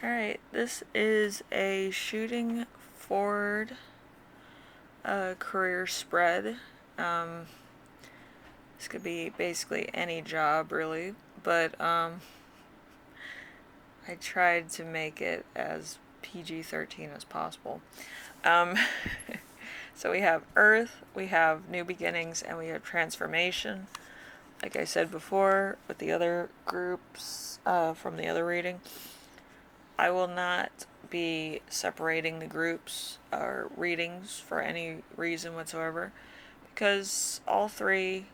Alright, this is a shooting forward career spread. Um, this could be basically any job, really, but I tried to make it as PG-13 as possible. Um, so we have Earth, we have New Beginnings, and we have Transformation. Like I said before, with the other groups from the other reading, I will not be separating the groups or readings for any reason whatsoever because all three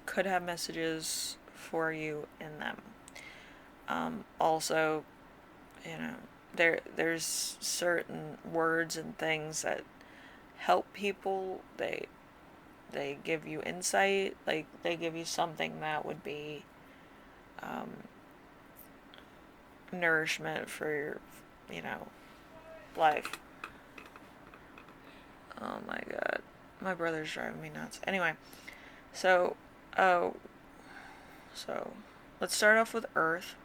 could have messages for you in them. Also, you know, there's certain words and things that help people. They give you insight, like they give you something that would be um, nourishment for your, you know, life. Oh my god. My brother's driving me nuts. Anyway, so, uh, so let's start off with Earth.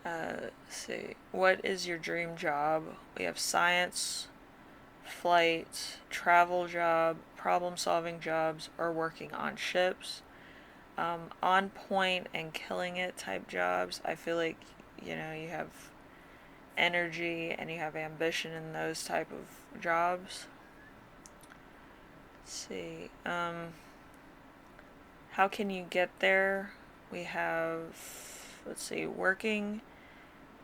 Let's see. What is your dream job? We have science, flight, travel job, problem solving jobs, or working on ships. On point and killing it type jobs. I feel like, you know, you have energy and you have ambition in those type of jobs. Let's see. How can you get there? We have, let's see, working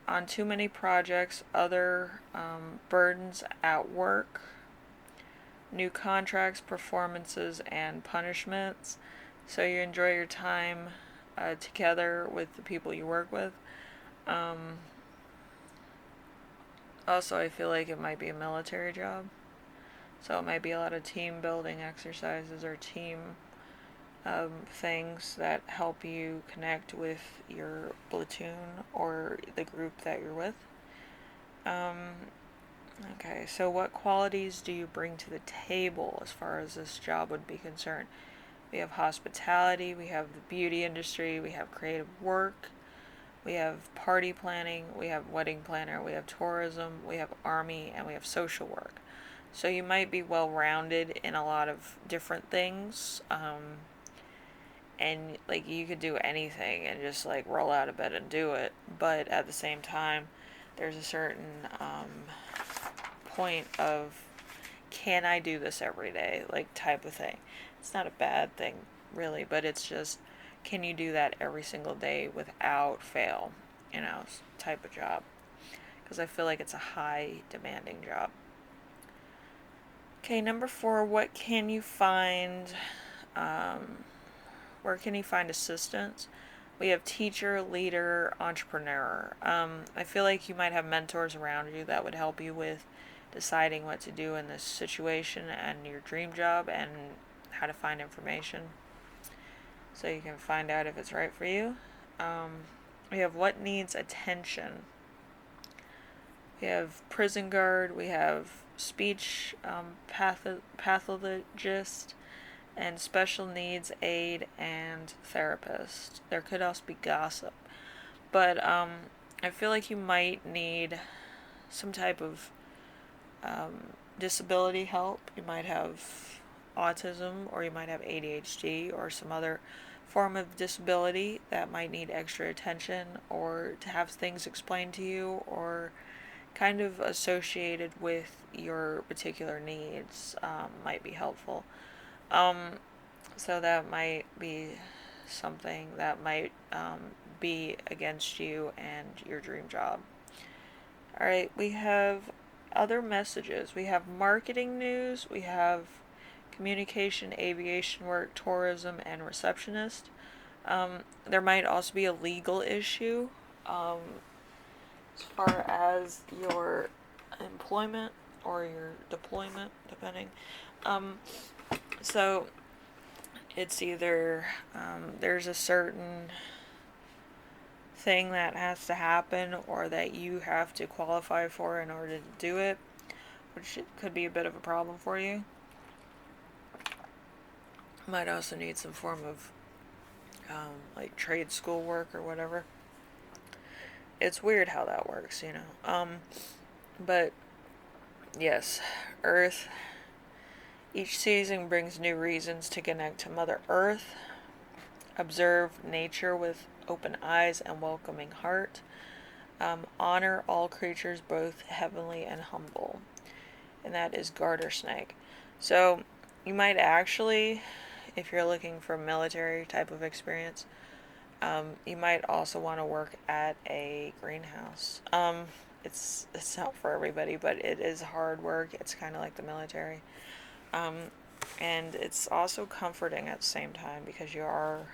on too many projects, other burdens at work, new contracts, performances, and punishments. So you enjoy your time together with the people you work with. Also, I feel like it might be a military job. So it might be a lot of team building exercises or team things that help you connect with your platoon or the group that you're with. Okay, so what qualities do you bring to the table as far as this job would be concerned? We have hospitality, we have the beauty industry, we have creative work, we have party planning, we have wedding planner, we have tourism, we have army, and we have social work. So you might be well rounded in a lot of different things. And like you could do anything and just like roll out of bed and do it. But at the same time, there's a certain point of can I do this every day, like type of thing. It's not a bad thing really, but it's just can you do that every single day without fail, you know, type of job. Because I feel like it's a high demanding job. Okay, number 4, what can you find? Where can you find assistance? We have teacher, leader, entrepreneur. I feel like you might have mentors around you that would help you with deciding what to do in this situation and your dream job and how to find information so you can find out if it's right for you. We have what needs attention. We have prison guard. We have speech pathologist and special needs aide and therapist. There could also be gossip. But I feel like you might need some type of disability help. You might have autism or you might have ADHD or some other form of disability that might need extra attention or to have things explained to you or kind of associated with your particular needs might be helpful. So that might be something that might be against you and your dream job. All right, we have other messages. We have marketing news, we have communication, aviation work, tourism, and receptionist. There might also be a legal issue as far as your employment or your deployment, depending. So it's either there's a certain thing that has to happen or that you have to qualify for in order to do it, which could be a bit of a problem for you. Might also need some form of like trade school work or whatever. it's weird how that works, but yes, Earth. Each season brings new reasons to connect to Mother Earth, observe nature with open eyes and welcoming heart, honor all creatures, both heavenly and humble. And that is garter snake. So you might actually, if you're looking for a military type of experience, you might also want to work at a greenhouse. It's not for everybody, but it is hard work. It's kind of like the military, um, and it's also comforting at the same time because you are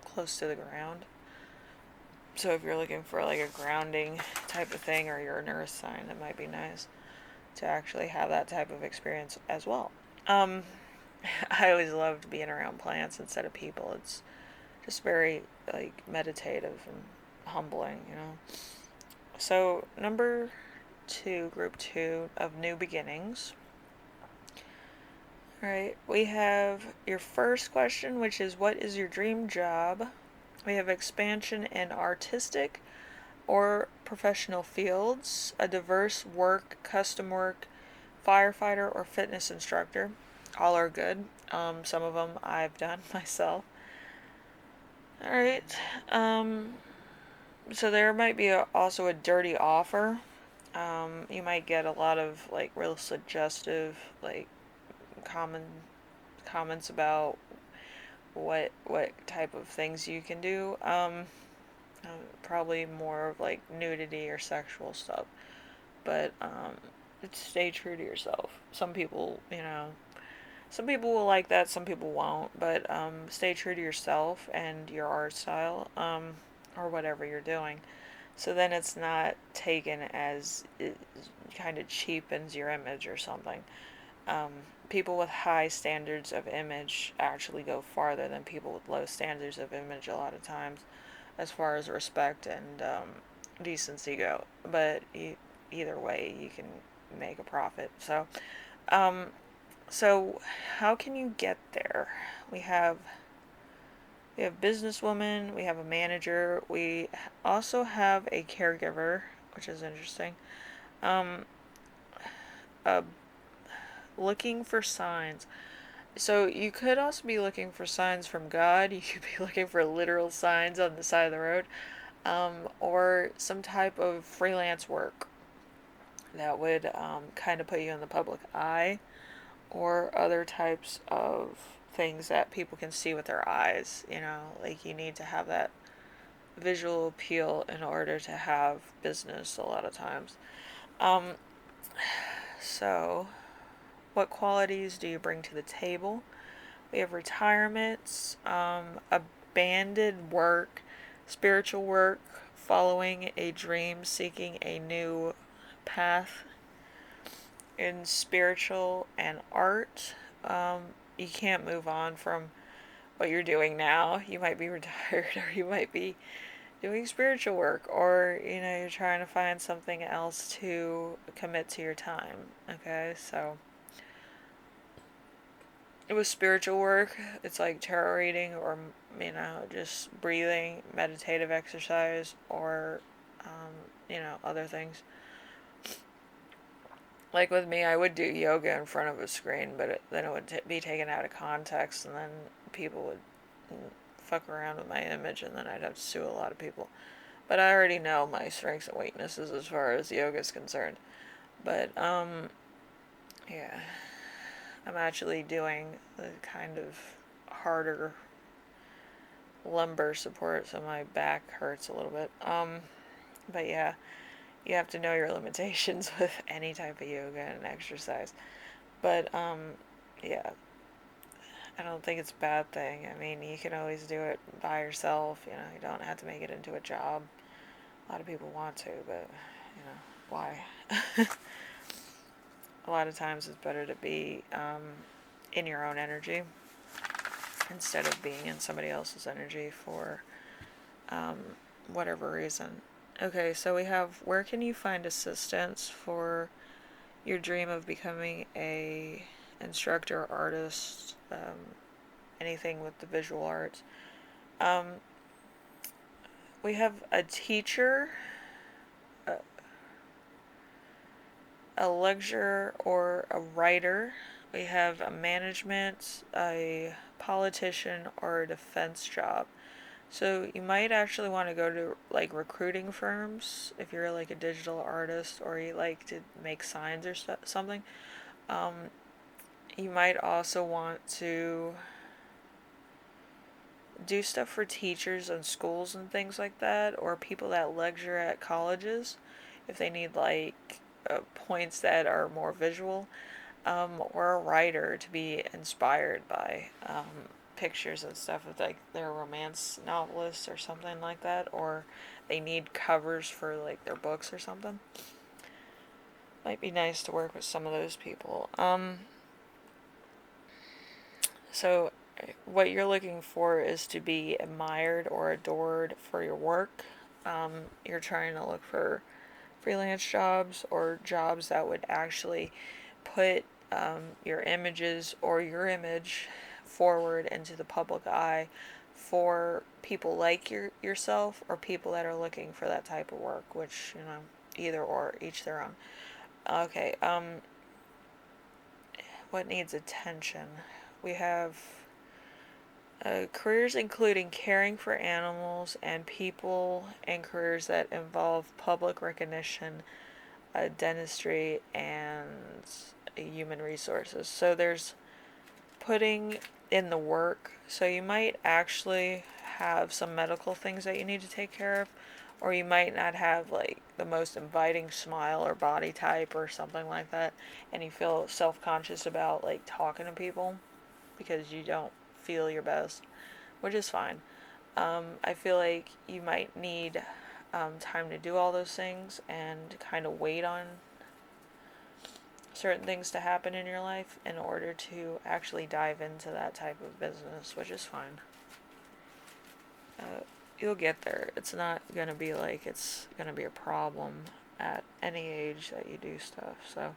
close to the ground. So if you're looking for like a grounding type of thing, or you're an earth sign, it might be nice to actually have that type of experience as well. Um, I always loved being around plants instead of people. It's just very like meditative and humbling. So number two, group two of new beginnings. All right, we have your first question, which is what is your dream job? We have expansion in artistic or professional fields, a diverse work, custom work, firefighter, or fitness instructor. All are good. Some of them I've done myself. All right. So there might be also a dirty offer. You might get a lot of like real suggestive, like common comments about what type of things you can do. Probably more of like nudity or sexual stuff. But stay true to yourself. Some people will like that, some people won't. But stay true to yourself and your art style, or whatever you're doing. So then it's not taken as it kind of cheapens your image or something. Um, People with high standards of image actually go farther than people with low standards of image a lot of times, as far as respect and decency go. But either way, you can make a profit. Um, so how can you get there? We have we have businesswoman, we have a manager, we also have a caregiver, which is interesting. Um, uh, Looking for signs. So you could also be looking for signs from God. You could be looking for literal signs on the side of the road, or some type of freelance work that would kind of put you in the public eye, or other types of things that people can see with their eyes. Like you need to have that visual appeal in order to have business a lot of times. Um, so, what qualities do you bring to the table? We have retirements, abandoned work, spiritual work, following a dream, seeking a new path in spiritual and art. You can't move on from what you're doing now. You might be retired, or you might be doing spiritual work, or you're trying to find something else to commit to your time. Okay, so with spiritual work, it's like tarot reading, or just breathing, meditative exercise, or other things. Like with me, I would do yoga in front of a screen, but then it would be taken out of context, and then people would fuck around with my image, and then I'd have to sue a lot of people. But I already know my strengths and weaknesses as far as yoga is concerned. But yeah, I'm actually doing the kind of harder lumbar support, so my back hurts a little bit. But yeah, you have to know your limitations with any type of yoga and exercise. But yeah, I don't think it's a bad thing. I mean, you can always do it by yourself. You don't have to make it into a job. A lot of people want to, but why? A lot of times it's better to be in your own energy instead of being in somebody else's energy for um, whatever reason. Okay, so we have where can you find assistance for your dream of becoming a instructor, artist, anything with the visual arts. Um, We have a teacher, a, a lecturer, or a writer. We have a management, a politician, or a defense job. So you might actually want to go to like recruiting firms if you're like a digital artist or you like to make signs or something. Um, you might also want to do stuff for teachers and schools and things like that, or people that lecture at colleges if they need like points that are more visual, or a writer to be inspired by pictures and stuff if like they're romance novelists or something like that, or they need covers for like their books or something. Might be nice to work with some of those people. So what you're looking for is to be admired or adored for your work. You're trying to look for freelance jobs or jobs that would actually put your images or your image forward into the public eye for people like yourself or people that are looking for that type of work, which, either or, each their own. Okay, what needs attention? We have careers including caring for animals and people, and careers that involve public recognition, dentistry, and human resources. So there's putting in the work. So you might actually have some medical things that you need to take care of, or you might not have like the most inviting smile or body type or something like that, and you feel self conscious about like talking to people because you don't feel your best, which is fine. I feel like you might need time to do all those things and kind of wait on certain things to happen in your life in order to actually dive into that type of business, which is fine. Uh, you'll get there. It's not going to be like it's going to be a problem at any age that you do stuff. So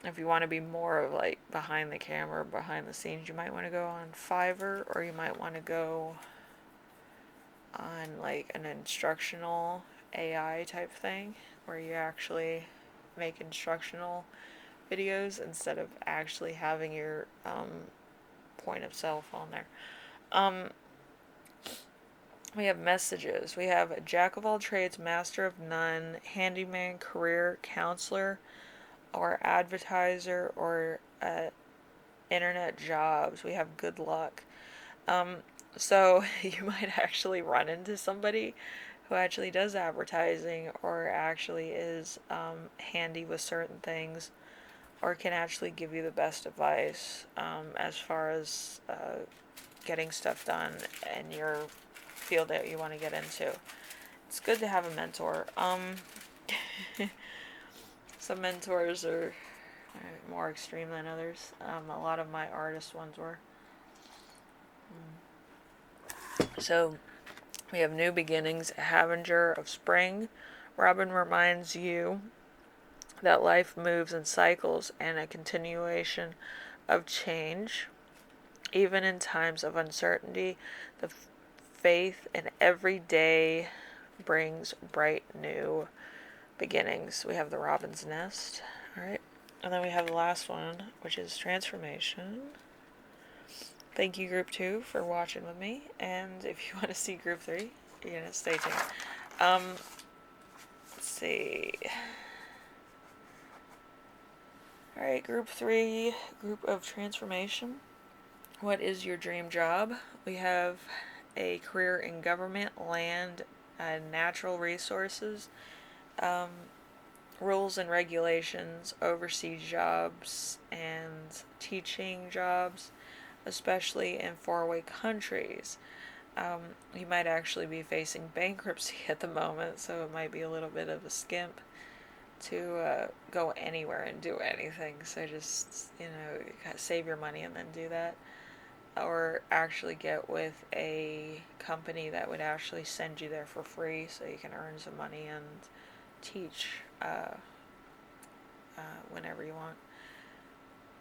if you want to be more of like behind the camera, behind the scenes, you might want to go on Fiverr, or you might want to go on like an instructional AI type thing where you actually make instructional videos instead of actually having your point of cell phone there. Um, we have messages. We have a jack of all trades, master of none, handyman, career counselor, or advertiser, or internet jobs. We have good luck. Um, so you might actually run into somebody who actually does advertising or actually is handy with certain things or can actually give you the best advice as far as getting stuff done in your field that you want to get into. It's good to have a mentor. Some mentors are more extreme than others. A lot of my artist ones were. So we have new beginnings, a harbinger of spring. Robin reminds you that life moves in cycles and a continuation of change. Even in times of uncertainty, the faith in every day brings bright new beginnings. We have the robin's nest. All right. And then we have the last one, which is transformation. Thank you, Group 2, for watching with me. And if you want to see Group 3, you're going to stay tuned. Let's see. All right, Group 3, Group of Transformation. What is your dream job? We have a career in government, land, natural resources, um, rules and regulations, overseas jobs, and teaching jobs, especially in faraway countries. You might actually be facing bankruptcy at the moment, so it might be a little bit of a skimp to go anywhere and do anything. So just, save your money and then do that. Or actually get with a company that would actually send you there for free so you can earn some money and teach whenever you want.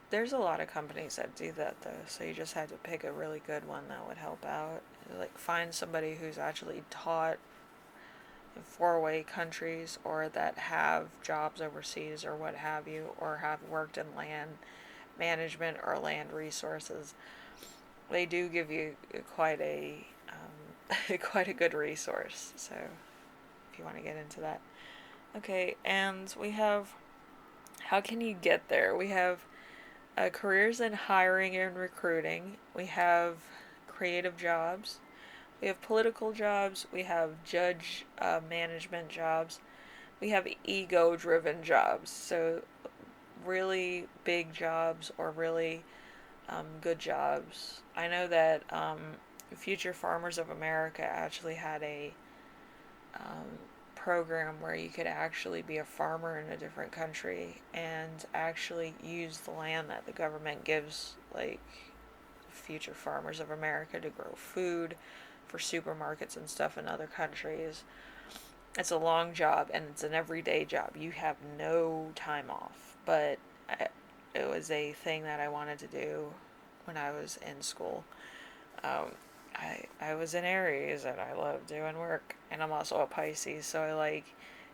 There's a lot of companies that do that though, so you just had to pick a really good one that would help out. Like find somebody who's actually taught four-way countries or that have jobs overseas or what have you, or have worked in land management or land resources, they do give you quite a quite a good resource. So if you want to get into that. Okay, and we have how can you get there? We have careers in hiring and recruiting. We have creative jobs. We have political jobs. We have judge management jobs. We have ego driven jobs. So, really big jobs or really good jobs. I know that Future Farmers of America actually had a um, program where you could actually be a farmer in a different country and actually use the land that the government gives, like Future Farmers of America, to grow food for supermarkets and stuff in other countries. It's a long job and it's an everyday job. You have no time off, but it was a thing that I wanted to do when I was in school. Um, I was in Aries and I love doing work, and I'm also a Pisces, so I like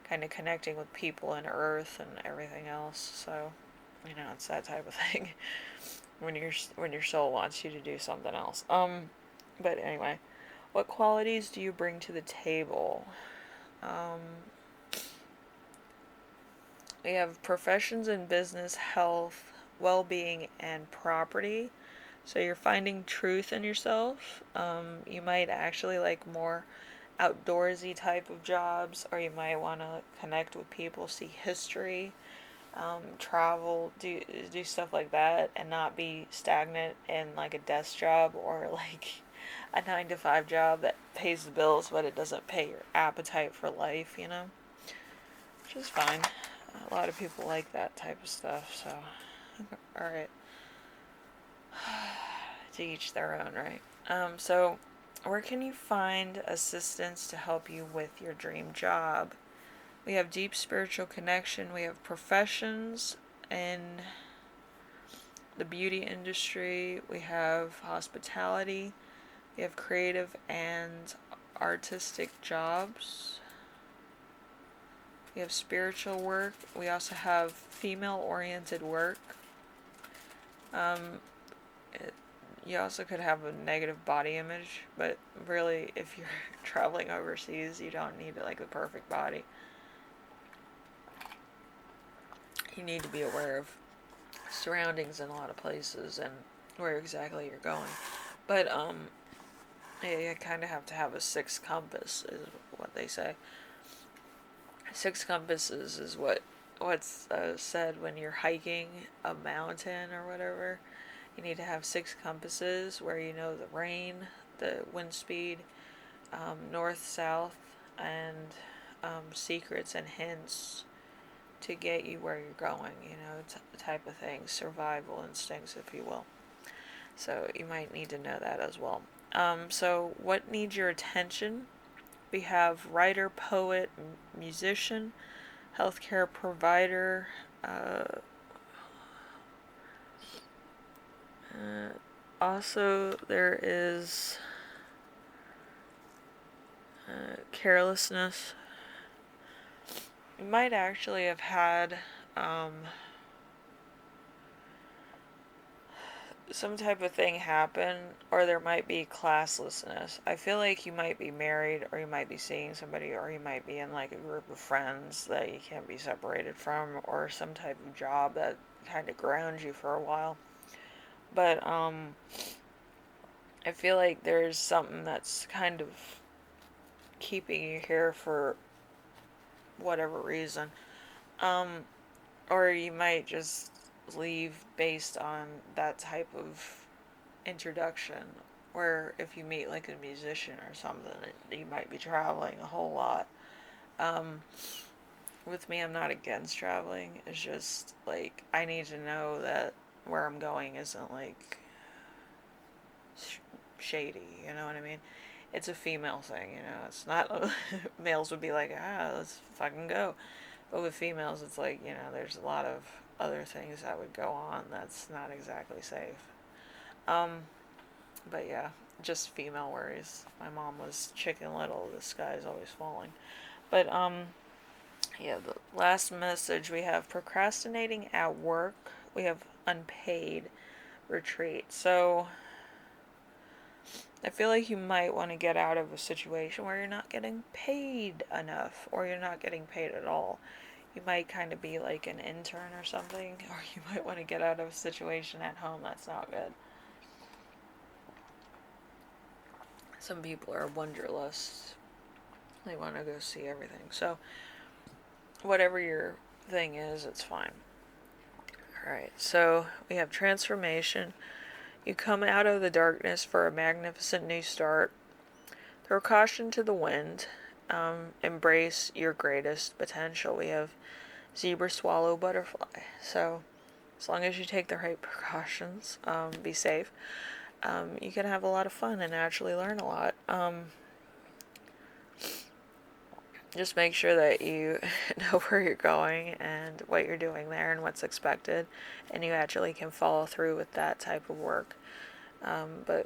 kind of connecting with people and Earth and everything else. So, it's that type of thing when your soul wants you to do something else. But anyway, what qualities do you bring to the table? Um, we have professions in business, health, well-being, and property. So you're finding truth in yourself. You might actually like more outdoorsy type of jobs, or you might want to connect with people, see history, travel, do stuff like that, and not be stagnant in like a desk job or like a 9 to 5 job that pays the bills, but it doesn't pay your appetite for life, which is fine. A lot of people like that type of stuff, so all right. To each their own, right? So, where can you find assistance to help you with your dream job? We have deep spiritual connection. We have professions in the beauty industry. We have hospitality. We have creative and artistic jobs. We have spiritual work. We also have female oriented work. Um, You also could have a negative body image, but really, if you're traveling overseas, you don't need like the perfect body. You need to be aware of surroundings in a lot of places and where exactly you're going. But yeah, you kind of have to have a sixth compass, is what they say. Six compasses is what's said when you're hiking a mountain or whatever. You need to have 6 compasses where you know the rain, the wind speed, north, south, and secrets and hints to get you where you're going, type of thing, survival instincts, if you will. So you might need to know that as well. So what needs your attention? We have writer, poet, musician, healthcare provider, also there is carelessness. You might actually have had some type of thing happen, or there might be classlessness. I feel like you might be married, or you might be seeing somebody, or you might be in like a group of friends that you can't be separated from, or some type of job that kind of grounds you for a while. But I feel like there's something that's kind of keeping you here for whatever reason. Um, or you might just leave based on that type of introduction, where if you meet like a musician or something, you might be traveling a whole lot. Um, with me, I'm not against traveling. It's just like I need to know that where I'm going isn't like shady. You know what I mean? It's a female thing. It's not. Males would be like, let's fucking go. But with females, it's like, there's a lot of other things that would go on that's not exactly safe. But yeah, just female worries. My mom was Chicken Little, the sky's always falling. But, yeah, the last message we have procrastinating at work. We have unpaid retreat. So, I feel like you might want to get out of a situation where you're not getting paid enough or you're not getting paid at all. You might kind of be like an intern or something, or you might want to get out of a situation at home that's not good. Some people are wanderlust. They want to go see everything. So, whatever your thing is, it's fine. Alright, so we have transformation. You come out of the darkness for a magnificent new start. Throw caution to the wind. Embrace your greatest potential. We have zebra, swallow, butterfly. So, as long as you take the right precautions, be safe, you can have a lot of fun and actually learn a lot. Just make sure that you know where you're going and what you're doing there and what's expected, and you actually can follow through with that type of work. But,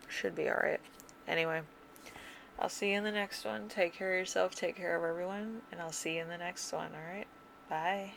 should be alright. Anyway, I'll see you in the next one. Take care of yourself, take care of everyone, and I'll see you in the next one, alright? Bye.